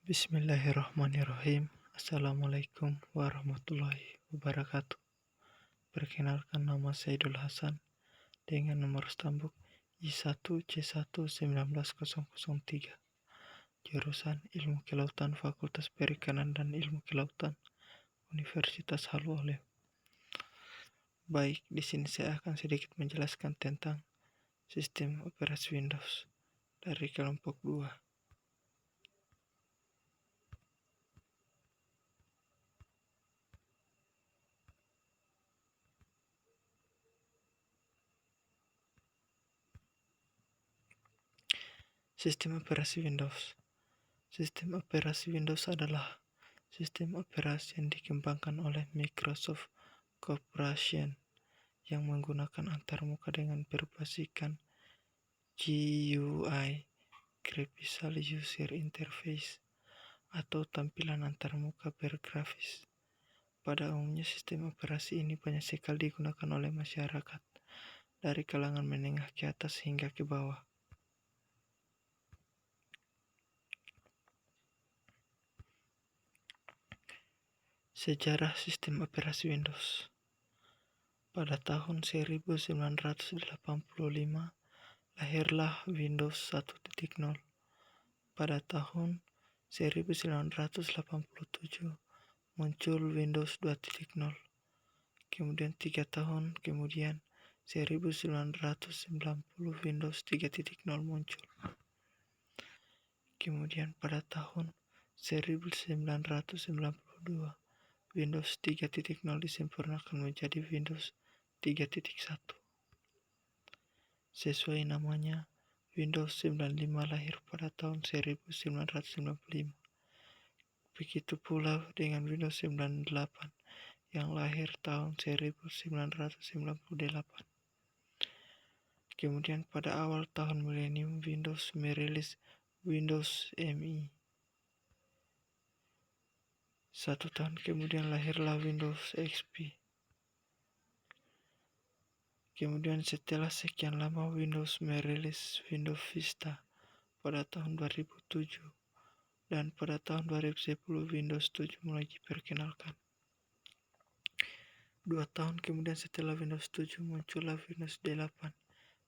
Bismillahirrahmanirrahim. Assalamualaikum warahmatullahi wabarakatuh. Perkenalkan, nama Saidul Hasan dengan nomor stambuk I1C11903, jurusan Ilmu Kelautan, Fakultas Perikanan dan Ilmu Kelautan, Universitas Halu Oleo. Baik, di sini saya akan sedikit menjelaskan tentang sistem operasi Windows dari kelompok 2. Sistem operasi Windows. Sistem operasi Windows adalah sistem operasi yang dikembangkan oleh Microsoft Corporation yang menggunakan antarmuka dengan berbasiskan GUI, Graphical User Interface, atau tampilan antarmuka bergrafis. Pada umumnya sistem operasi ini banyak sekali digunakan oleh masyarakat dari kalangan menengah ke atas hingga ke bawah. Sejarah sistem operasi Windows. Pada tahun 1985 lahirlah Windows 1.0. Pada tahun 1987 muncul Windows 2.0. Kemudian 3 tahun kemudian 1990 Windows 3.0 muncul. Kemudian pada tahun 1992 Windows 3.0 disempurnakan menjadi Windows 3.1. Sesuai namanya, Windows 95 lahir pada tahun 1995. Begitu pula dengan Windows 98 yang lahir tahun 1998. Kemudian pada awal tahun milenium Windows merilis Windows ME. 1 tahun kemudian lahirlah Windows XP. Kemudian setelah sekian lama Windows merilis Windows Vista pada tahun 2007. Dan pada tahun 2010 Windows 7 mulai diperkenalkan. 2 tahun kemudian setelah Windows 7 muncullah Windows 8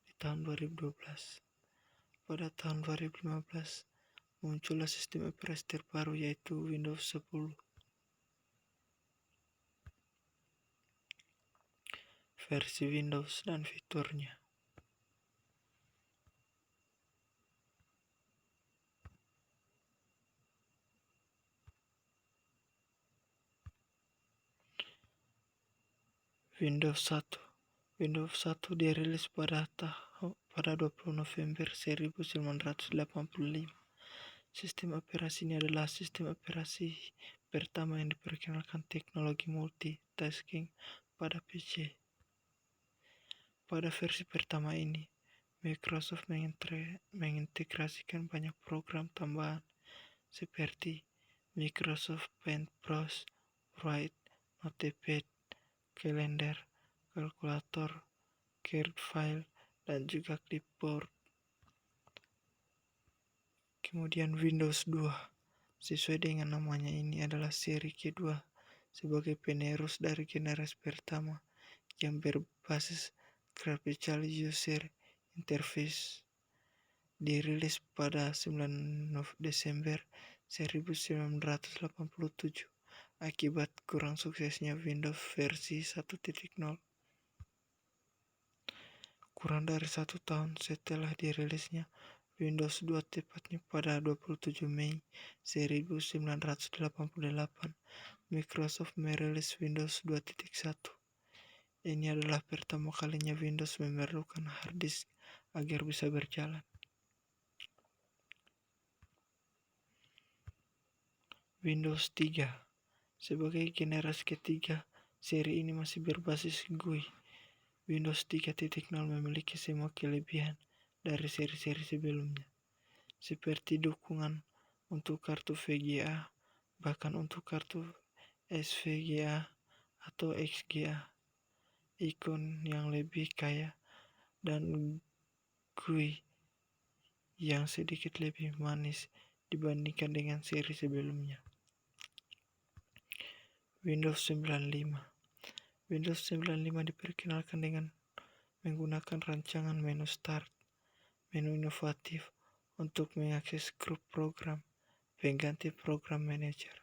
di tahun 2012. Pada tahun 2015 muncullah sistem operasi terbaru yaitu Windows 10. Versi Windows dan fiturnya. Windows 1. Windows 1 dirilis pada 20 November 1985. Sistem operasi ini adalah sistem operasi pertama yang diperkenalkan teknologi multitasking pada PC. Pada versi pertama ini, Microsoft mengintegrasikan banyak program tambahan seperti Microsoft Paintbrush, Write, Notepad, Calendar, kalkulator, Word file, dan juga clipboard. Kemudian Windows 2, sesuai dengan namanya ini adalah seri kedua sebagai penerus dari generasi pertama yang berbasis Graphical User Interface. Dirilis pada 9 Desember 1987 akibat kurang suksesnya Windows versi 1.0. Kurang dari 1 tahun setelah dirilisnya Windows 2, tepatnya pada 27 Mei 1988, Microsoft merilis Windows 2.1. Ini adalah pertama kalinya Windows memerlukan hard disk agar bisa berjalan. Windows 3. Sebagai generasi ketiga, seri ini masih berbasis GUI. Windows 3.0 memiliki semua kelebihan dari seri-seri sebelumnya, seperti dukungan untuk kartu VGA, bahkan untuk kartu SVGA atau XGA, ikon yang lebih kaya, dan GUI yang sedikit lebih manis dibandingkan dengan seri sebelumnya. Windows 95. Windows 95 diperkenalkan dengan menggunakan rancangan menu Start, menu inovatif untuk mengakses grup program, pengganti program manager.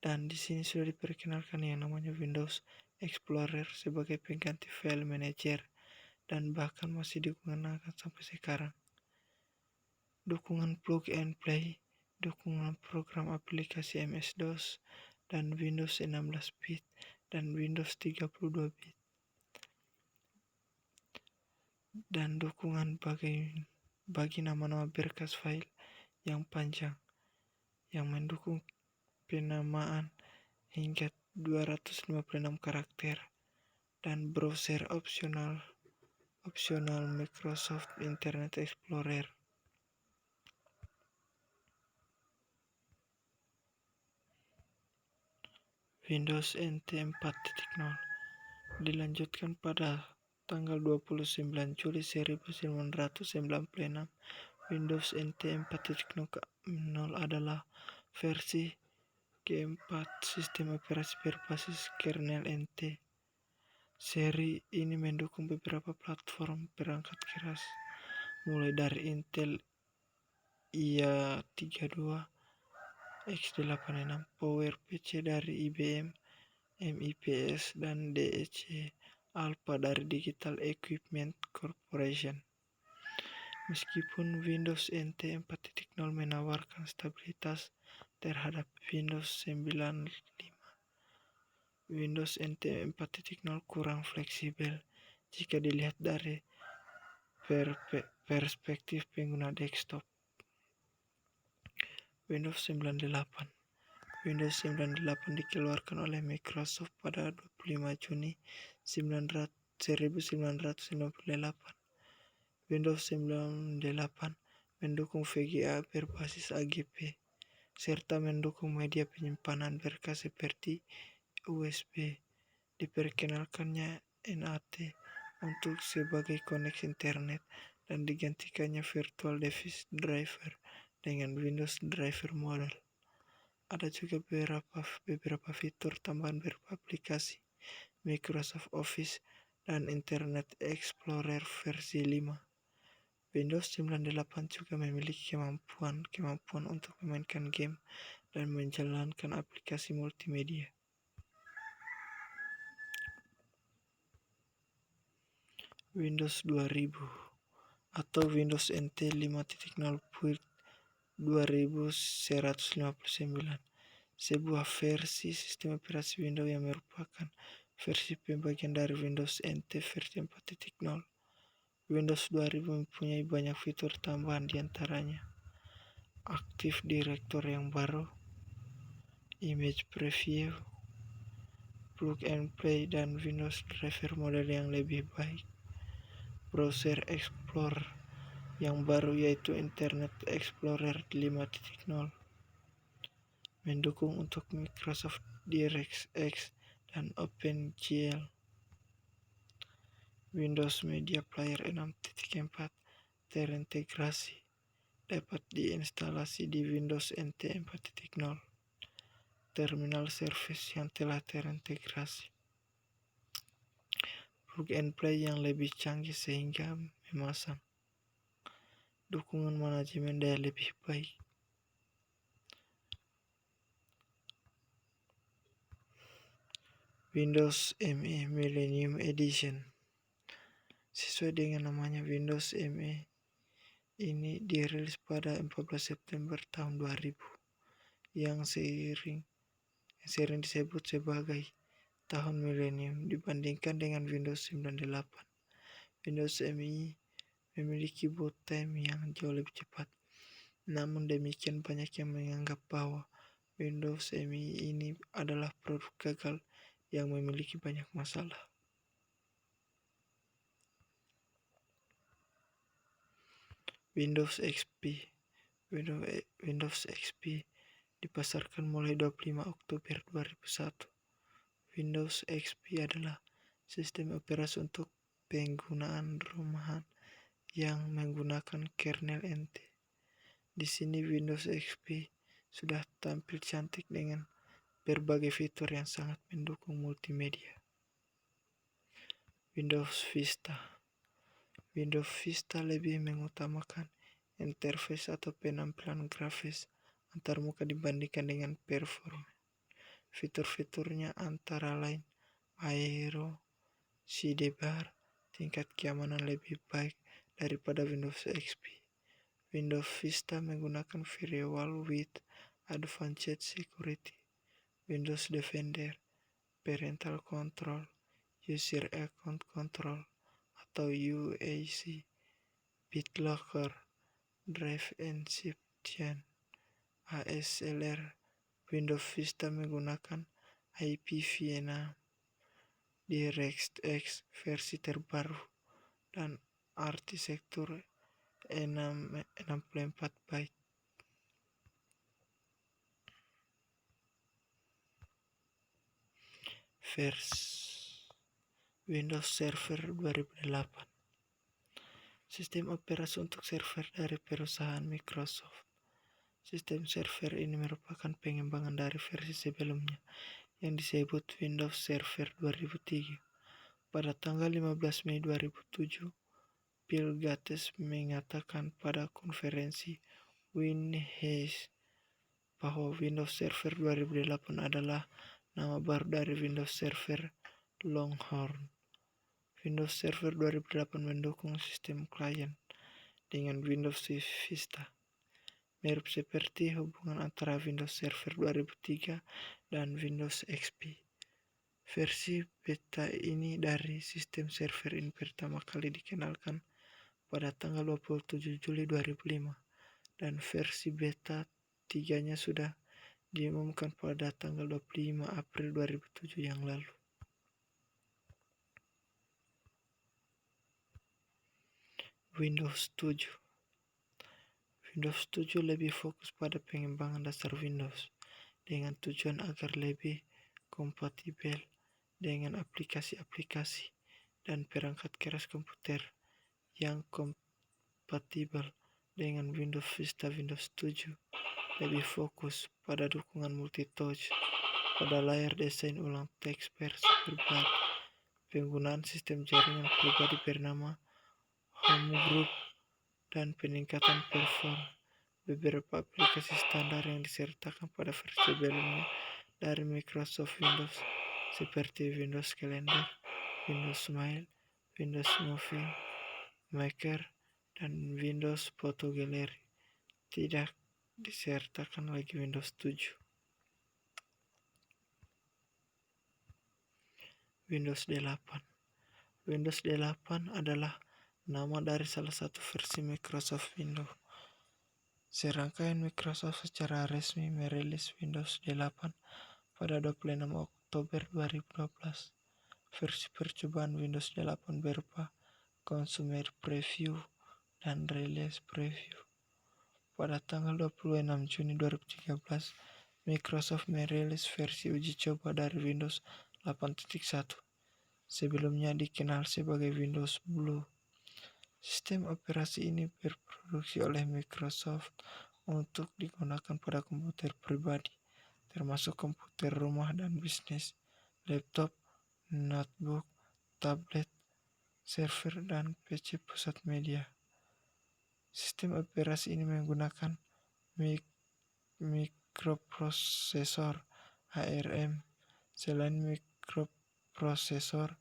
Dan di sini sudah diperkenalkan yang namanya Windows Explorer sebagai pengganti file manager dan bahkan masih digunakan sampai sekarang. Dukungan plug and play, dukungan program aplikasi MS-DOS, dan Windows 16-bit dan Windows 32-bit. Dan dukungan bagi nama-nama berkas file yang panjang yang mendukung penamaan hingga 256 karakter dan browser opsional Microsoft Internet Explorer. Windows NT 4.0 dilanjutkan pada tanggal 29 Juli 1996. Windows NT 4.0 adalah versi keempat sistem operasi berbasis kernel NT. Seri ini mendukung beberapa platform perangkat keras, mulai dari Intel IA 32, x86, PowerPC dari IBM, MIPS, dan DEC Alpha dari Digital Equipment Corporation. Meskipun Windows NT 4.0 menawarkan stabilitas terhadap Windows 95, Windows NT 4.0 kurang fleksibel jika dilihat dari perspektif pengguna desktop. Windows 98. Windows 98 dikeluarkan oleh Microsoft pada 25 Juni 1998. Windows 98 mendukung VGA berbasis AGP, serta mendukung media penyimpanan berkas seperti USB. Diperkenalkannya NAT untuk sebagai koneksi internet dan digantikannya Virtual Device Driver dengan Windows Driver Model. Ada juga beberapa fitur tambahan berupa aplikasi Microsoft Office dan Internet Explorer versi 5. Windows 98 juga memiliki kemampuan untuk memainkan game dan menjalankan aplikasi multimedia. Windows 2000 atau Windows NT 5.0 Build 2159, sebuah versi sistem operasi Windows yang merupakan versi pembagian dari Windows NT versi 4.0. Windows 2000 mempunyai banyak fitur tambahan, diantaranya Active Directory yang baru, Image Preview, Plug and Play, dan Windows Driver model yang lebih baik. Browser Explorer yang baru yaitu Internet Explorer 5.0 mendukung untuk Microsoft DirectX dan OpenGL. Windows Media Player 6.4 terintegrasi, dapat diinstalasi di Windows NT 4.0. Terminal Service yang telah terintegrasi. Plug and Play yang lebih canggih sehingga memasang. Dukungan manajemen daya lebih baik. Windows ME Millennium Edition. Sesuai dengan namanya, Windows ME ini dirilis pada 14 September tahun 2000 yang sering disebut sebagai tahun milenium dibandingkan dengan Windows 98. Windows ME memiliki boot time yang jauh lebih cepat. Namun demikian, banyak yang menganggap bahwa Windows ME ini adalah produk gagal yang memiliki banyak masalah. Windows XP. Windows XP dipasarkan mulai 25 Oktober 2001. Windows XP adalah sistem operasi untuk penggunaan rumahan yang menggunakan kernel NT. Di sini Windows XP sudah tampil cantik dengan berbagai fitur yang sangat mendukung multimedia. Windows Vista. Windows Vista lebih mengutamakan interface atau penampilan grafis antarmuka dibandingkan dengan performa. Fitur-fiturnya antara lain Aero, sidebar, tingkat keamanan lebih baik daripada Windows XP. Windows Vista menggunakan Firewall with Advanced Security, Windows Defender, Parental Control, User Account Control atau UAC, BitLocker, Drive Encryption, ASLR. Windows Vista menggunakan IPv6, DirectX versi terbaru, dan arsitektur 64 byte. Windows Server 2008. Sistem operasi untuk server dari perusahaan Microsoft. Sistem server ini merupakan pengembangan dari versi sebelumnya yang disebut Windows Server 2003. Pada tanggal 15 Mei 2007, Bill Gates mengatakan pada konferensi WinHeist bahwa Windows Server 2008 adalah nama baru dari Windows Server Longhorn. Windows Server 2008 mendukung sistem klien dengan Windows Vista, mirip seperti hubungan antara Windows Server 2003 dan Windows XP. Versi beta ini dari sistem server ini pertama kali dikenalkan pada tanggal 27 Juli 2005 dan versi beta 3-nya sudah diumumkan pada tanggal 25 April 2007 yang lalu. Windows 7. Windows 7 lebih fokus pada pengembangan dasar Windows dengan tujuan agar lebih kompatibel dengan aplikasi-aplikasi dan perangkat keras komputer yang kompatibel dengan Windows Vista. Windows 7 lebih fokus pada dukungan multitouch pada layar, desain ulang teks versi terbaru, penggunaan sistem jaringan pribadi bernama Home Group, dan peningkatan performa. Beberapa aplikasi standar yang disertakan pada versi sebelumnya dari Microsoft Windows seperti Windows Calendar, Windows Mail, Windows Movie Maker, dan Windows Photo Gallery tidak disertakan lagi Windows 7. Windows 8. Windows 8 adalah nama dari salah satu versi Microsoft Windows. Serangkaian Microsoft secara resmi merilis Windows 8 pada 26 Oktober 2012. Versi percobaan Windows 8 berupa Consumer Preview dan Release Preview. Pada tanggal 26 Juni 2013, Microsoft merilis versi uji coba dari Windows 8.1. Sebelumnya dikenal sebagai Windows Blue. Sistem operasi ini berproduksi oleh Microsoft untuk digunakan pada komputer pribadi, termasuk komputer rumah dan bisnis, laptop, notebook, tablet, server, dan PC pusat media. Sistem operasi ini menggunakan mikroprosesor ARM. Selain mikroprosesor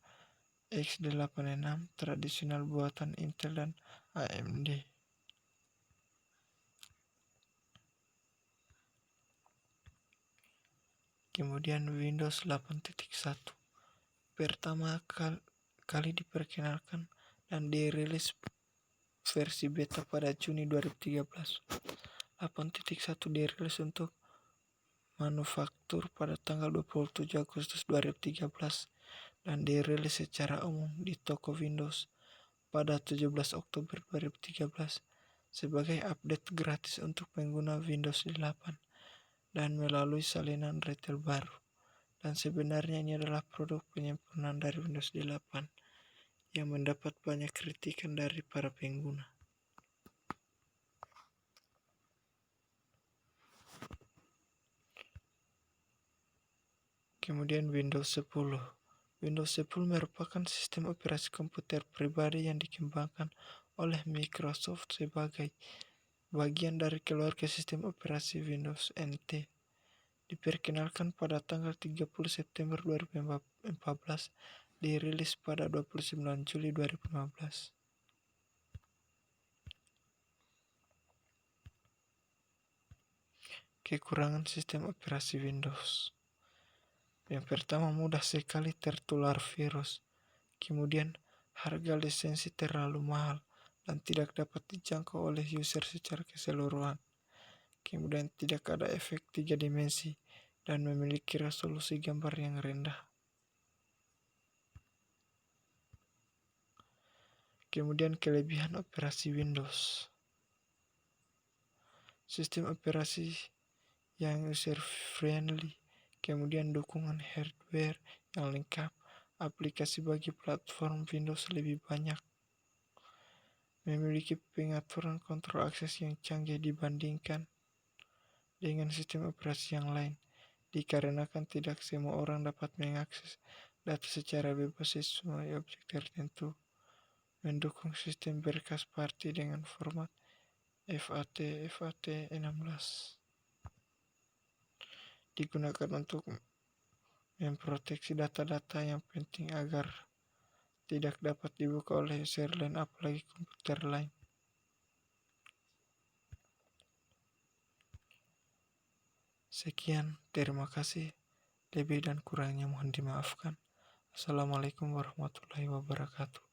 x86 tradisional buatan Intel dan AMD. Kemudian Windows 8.1 pertama kali diperkenalkan dan dirilis versi beta pada Juni 2013. 8.1 dirilis untuk manufaktur pada tanggal 27 Agustus 2013 dan dirilis secara umum di toko Windows pada 17 Oktober 2013 sebagai update gratis untuk pengguna Windows 8 dan melalui salinan retail baru. Dan sebenarnya ini adalah produk penyempurnaan dari Windows 8 yang mendapat banyak kritikan dari para pengguna. Kemudian Windows 10. Windows 10 merupakan sistem operasi komputer pribadi yang dikembangkan oleh Microsoft sebagai bagian dari keluarga sistem operasi Windows NT. Diperkenalkan pada tanggal 30 September 2014, dirilis pada 29 Juli 2015. Kekurangan sistem operasi Windows. Yang pertama, mudah sekali tertular virus. Kemudian, harga lisensi terlalu mahal dan tidak dapat dijangkau oleh user secara keseluruhan. Kemudian, tidak ada efek 3 dimensi dan memiliki resolusi gambar yang rendah. Kemudian, kelebihan operasi Windows. Sistem operasi yang user friendly, kemudian dukungan hardware yang lengkap, aplikasi bagi platform Windows lebih banyak, memiliki pengaturan kontrol akses yang canggih dibandingkan dengan sistem operasi yang lain, dikarenakan tidak semua orang dapat mengakses data secara bebas sesuai objek tertentu, mendukung sistem berkas party dengan format FAT16, digunakan untuk memproteksi data-data yang penting agar tidak dapat dibuka oleh user lain apalagi komputer lain. Sekian, terima kasih. Lebih dan kurangnya mohon dimaafkan. Assalamualaikum warahmatullahi wabarakatuh.